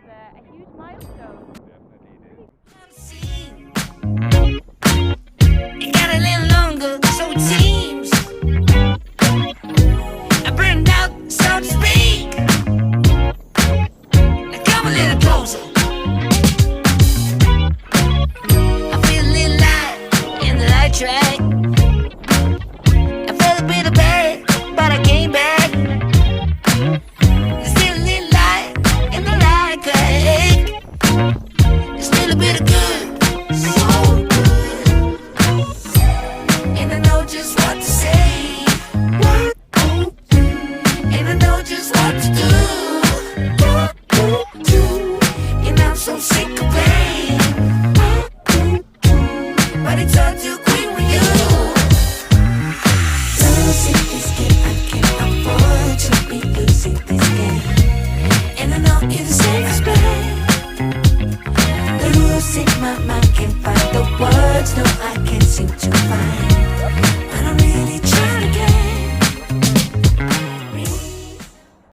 a huge milestone. It got a little longer, so it seems. I burned out, so to speak. Now come a little closer. I feel a little light in the light track. I felt a bit of bad, but I came back. There's still a little light in the light track. There's still a bit of good, so good. And I know just what to say. And I know just what to do.